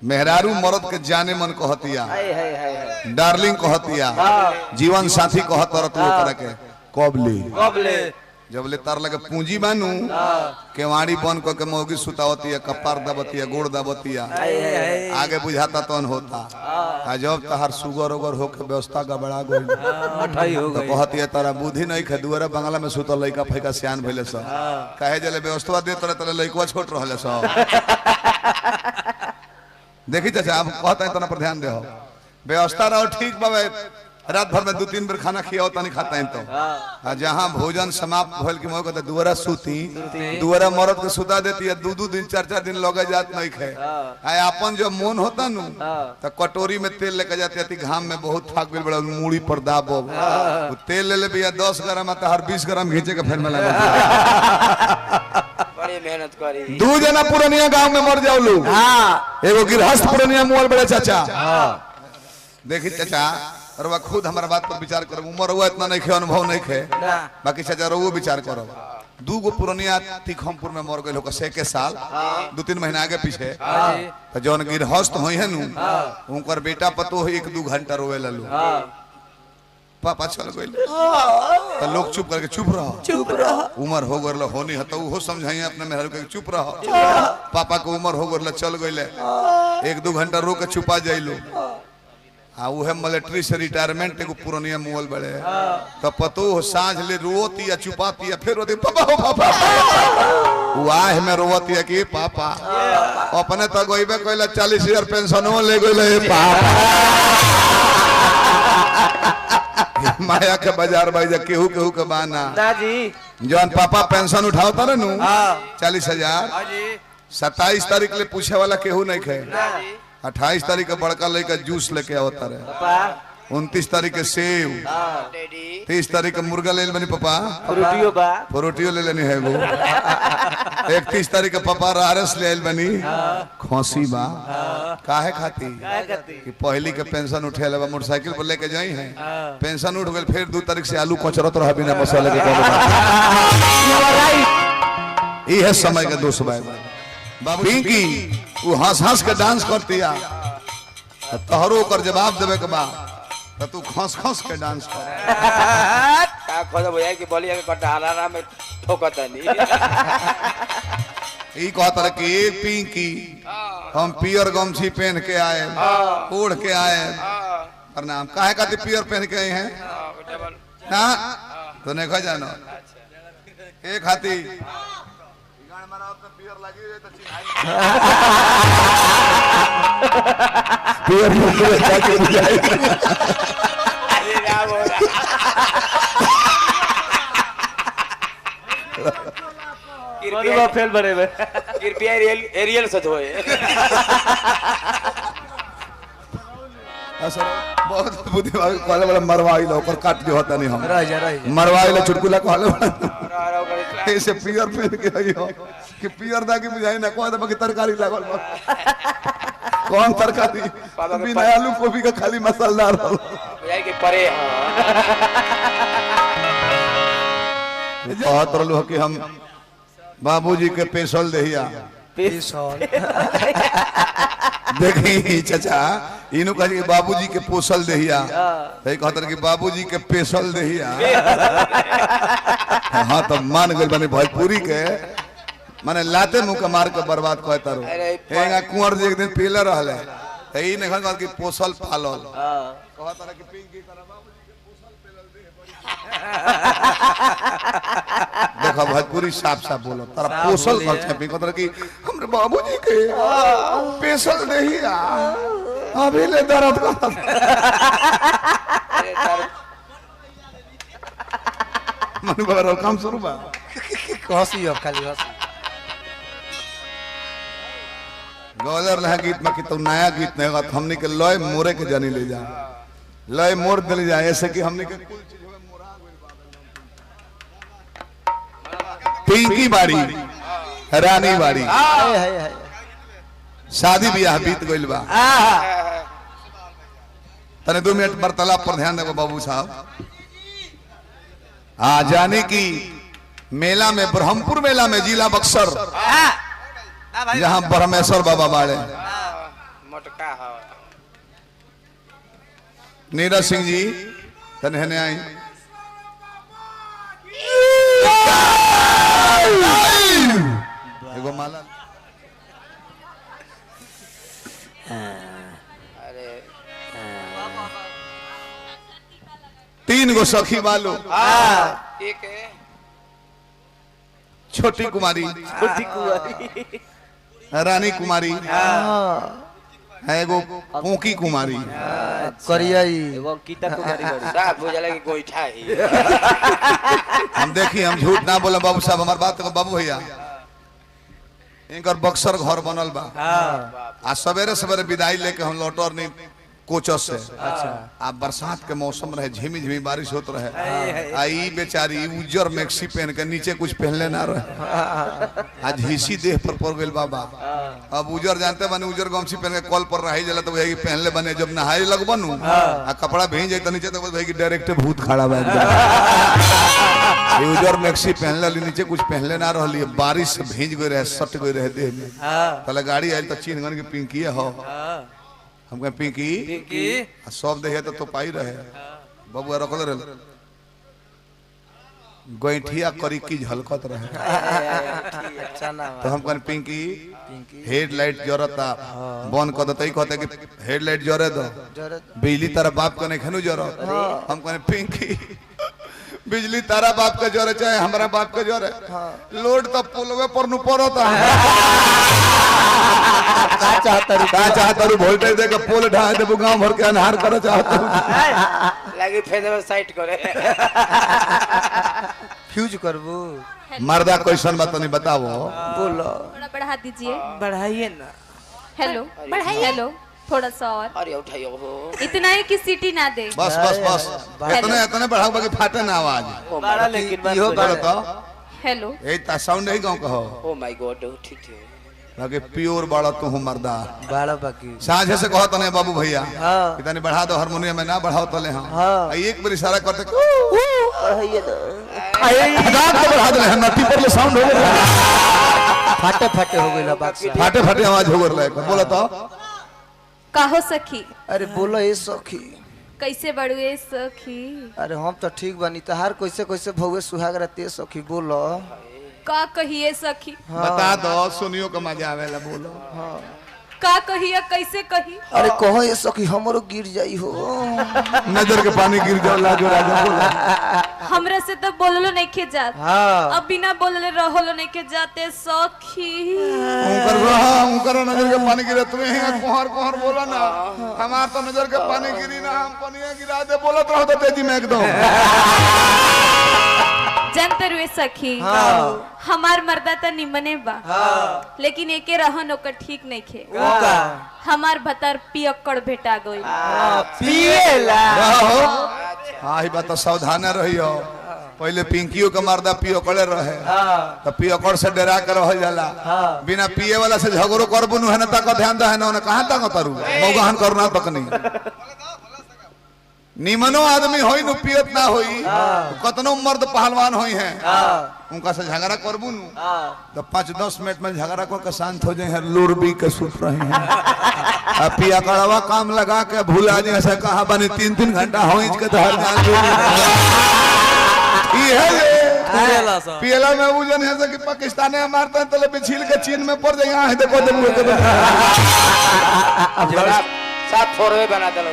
मेहरारू मरद के जाने मन कहतिया, डार्लिंग कहतिया, जीवन साथी कहतर तू ओकरा के कबले जब ले तार लगे पूंजी बानू केवाड़ी बन को के मौगी सुतावतिया, कपार दबतिया, गोड़ दबतिया, आगे बुझाता तन होता। जब तहार सुगर उगर होके व्यवस्था गबड़ा गई तो कहतिया तारा बुद्धि नहीं खे, दुआरा बंगला में सुतल लइका फैका सियान भइले सब कहे जले व्यवस्था दे तले लइकवा छोट रहले सब। देखी चाचा आप कहता है तना पर ध्यान दे हो, व्यवस्था रहो ठीक बाबे, रात भर में 2-3 बार खाना खियाओ तनी खाता है तो जहाँ भोजन समाप्त भइल के मौके तो दुआरा सूती, दुआरा मरद के सुता देती है, 2-2 दिन 4-4 दिन लगे जात नहीं खे। अपन जो मन होता नु तो कटोरी में तेल लेके जाते थी, घाम में बहुत थाक गइल बड़ा, मूड़ी पर दाबो तेल ले ले भैया 10 ग्राम आता हर 20 ग्राम खींचे के फिर में लगा मेहनत करी। 2 जना पुरानिया गांव में मर जाओ लोग, एगो गिरहस्थ पुरानिया मुअल बड़े चाचा। देखी चाचा और खुद हमारा बात पर विचार करो, उम्र हुआ इतना नहीं खे, अनुभव नहीं खे, बाकी चाचा रो विचार करो। 2 गो पुरानिया तिखमपुर में मर गए हो से के साल 2-3 महीना आगे पीछे, तो जौन गिरहस्थ हो है नु उनकर बेटा पतो 1-2 घंटा रोवे ललू, पापा चल गए तो लोग चुप करके चुप रहो, उम्र हो गल होनी है तो वो समझाइए अपने मेहर के चुप रहो, पापा को उम्र हो गल चल गए 1-2 घंटा रो के छुपा जाइलो। उहे मिलिट्री से रिटायरमेंट एगो पुरानिया मोल बड़े तो पतो हो सांझ ले रोती या चुपाती या फिर रोती पापा हो पापा, वाह में रोती है कि पापा अपने तो गईबे कहला 40,000 पेंशन ले गए पापा। माया के बाजार भाई केहू केहू के बाना जौन पापा पेंशन उठावता रे नु 40,000 27 तारीख ले पूछे वाला केहू नहीं खे, 28 तारीख का बड़का लड़का जूस लेके आवता रहे, 29 तारीख के सेव, 30 तारीख का मुर्गा ले बनी पापा, फ्रूटियो ले लेनी है वो, 31 तारीख का पापा रारस ले बनी खोसी बा काहे खाती कि पहली के पेंशन उठे ले मोटरसाइकिल पर लेके जाई है, पेंशन उठ गई फिर 2 तारीख से आलू कचरत रहा बिना मसाले के। ये समय के दोस्त भाई पिंकी वो हंस के डांस करती है, तोहरो कर जवाब देवे के बा तो तू खस के डांस कर का खोज भैया कि बोलिया के कटहारा में ठोकतनी। ई कहता कि पिंकी हम पियर गमछी पहन के आए, ओढ़ के आए, प्रणाम काहे खातिर पियर पहन के आए हैं ना तो नहीं खा जानो एक हाथी फेल बने में कृपया एरियल से धोए। बहुत बुद्धि वाले वाला मरवाई लो पर काट जो होता नहीं हम मरवाई लो चुटकुला कहले ऐसे पियर पहन के आई हो कि पियर दा की बुझाई ना कोई बाकी तरकारी लागल कौन तरकारी बिना आलू गोभी का खाली मसालेदार हो बुझाई के परे बहुत रलू कि हम बाबूजी के पेशल देहिया पेशल देखी चाचा इनु कह कि बाबूजी के पोसल देहिया तो कहतर कि बाबूजी के पेशल देहिया। हाँ तो मान गए बने भोजपुरी के माने लाते मुंह के मार के बर्बाद कहता रो हेंगा कुंवर जी एक दिन पीले रहले त ई ने कहल कि पोसल पालल कहता कि पिंकी तरह बाबूजी के पोसल पेलल दे देखो भोजपुरी साफ साफ बोलो तारा पोसल कहते पिंकी कहता कि हमरे बाबूजी के पेशल देहिया अभी ले दर्द कर मन बरो काम शुरू बा हंसी अब खाली हंसी गौलर लहा गीत में कि तो नया गीत नहीं होगा हमने के लय मोरे के जानी ले जा लय मोर दिल जाए ऐसे कि हमने के कुल चीज में मोरा पिंकी बाड़ी रानी बाड़ी शादी ब्याह बीत गइल बा तने 2 मिनट वार्तालाप पर ध्यान देबो बाबू साहब। जाने की मेला में ब्रह्मपुर मेला में जिला बक्सर जहाँ ब्रह्मेश्वर बाबा बाड़े मोटका हो नीरज सिंह जी तनहने आई एगो माला अरे 3 गो सखी वालो ठीक है छोटी कुमारी रानी कुमारी एगो पोंकी कुमारी करियाई एगो गीता कुमारी बड़ी साहब बुझला कि गोईठा ही हम देखी हम झूठ ना बोले बाबू साहब हमार बात को बाबू भैया इनकर बक्सर घर बनल बा आ सवेरे सवेरे विदाई लेके हम लौटर नहीं कोचस से अच्छा आ बरसात के मौसम रहे झिमी झिमी बारिश होत रहे आई बेचारी उज्जर मैक्सी पहन के नीचे कुछ पहनले ना रहे आज हिसी देह पर पड़ गेल बाबा अब उज्जर जानते बने उज्जर गमछी पहन के कॉल पर रही जला तो वही पहनले बने जब नहाए लगबनु आ कपड़ा भींज जाए तो नीचे तो भाई की डायरेक्ट भूत खड़ा बा उज्जर मैक्सी पहनले नीचे कुछ पहनले ना रहली बारिश से भींज गए रहे सट गए रहे देह में तले गाड़ी आई तो चीन गन के पिंकी हो हम कहे पिंकी सब देखे तो पाई रहे बबुआ रखल रहे गोइठिया करी की झलकत रहे अच्छा ना तो हम कहे पिंकी हेडलाइट जरता बंद कर देते कहते कि हेडलाइट जरे दो बिजली तारा बाप के नहीं खनु जरो हम कहे पिंकी बिजली तारा बाप के जोरे चाहे हमारा बाप के जोरे लोड तो पुलवे पर नु पड़ता है का चाहता रू वोल्टेज दे के पोल ढा देबू गांव भर के अनहार कर चाहता लगी फेदे साइड करे फ्यूज करबू मर्दा क्वेश्चन बात नहीं बताओ बोलो थोड़ा बढ़ा दीजिए बढ़ाइए ना हेलो बढ़ाइए हेलो थोड़ा सा और अरे उठाइयो हो इतना ही कि सीटी ना दे बस बस बस इतने बढ़ाओ बाकी फाटे ना आवाज बड़ा लेकिन इहो बोलो तो हेलो ए ता साउंड है गांव कहो ओ माय गॉड ठीक है बाकी प्योर बड़ा तू मर्दा बड़ा बाकी साझे से कहो तने बाबू भैया हां इतनी बढ़ा दो हारमोनियम में ना बढ़ाओ तले हां एक बार इशारा करते बढ़ाइए ना हजार को बढ़ा दे नटी पर साउंड हो गया फाटे फाटे हो गइला बात फाटे फाटे आवाज हो गया बोला तो काहो सखी अरे बोलो ए सखी कैसे बड़ुए सखी अरे हम तो ठीक बानी तहार कैसे कैसे भौवे सुहाग रहते सखी बोलो का कहिए सखी बता दो सुनियो का मजा आवेला बोलो का कहिए कैसे कही अरे कहो ये सखी हमरो गिर जाई हो नजर के पानी गिर जाओ लाजो राजा बोला हमरा से तो बोललो नहीं के जात हां अब बिना बोलले रहलो नहीं के जाते सखी उनकर नजर के पानी गिरे तुम्हें कोहर कोहर बोला ना हमार तो नजर के पानी गिरी ना हम पनिया गिरा दे बोलत रहो तो तेजी में एकदम जानते रुए सखी हमार मर्दा तो निमने बा लेकिन एके रहन ओकर ठीक नहीं खे हमार भतर पियक्कड़ भेटा गई पिएला हां ही बात सावधान रहियो पहले पिंकियो के मर्दा पियक्कड़े रहे तो पियक्कड़ से डरा के रह जाला बिना पिए वाला से झगड़ो करबू न है ना तक ध्यान दे ना कहां तक करू मौगाहन करना तक नहीं निमनो आदमी होई नु पियत ना होई कतनो मर्द पहलवान होई हैं उनका से झगड़ा करबू नु तो 5-10 मिनट में झगड़ा को के शांत हो जाए लूर भी के सुत रहे हैं अब पिया कड़वा काम लगा के भूला जी ऐसा कहा बनी 3-3 घंटा होई के तो हर जान ये पियला में वजन है कि पाकिस्तान में मारते हैं तले बिछिल के चीन में पड़ जाए यहां देखो साफ फोरवे बना देलो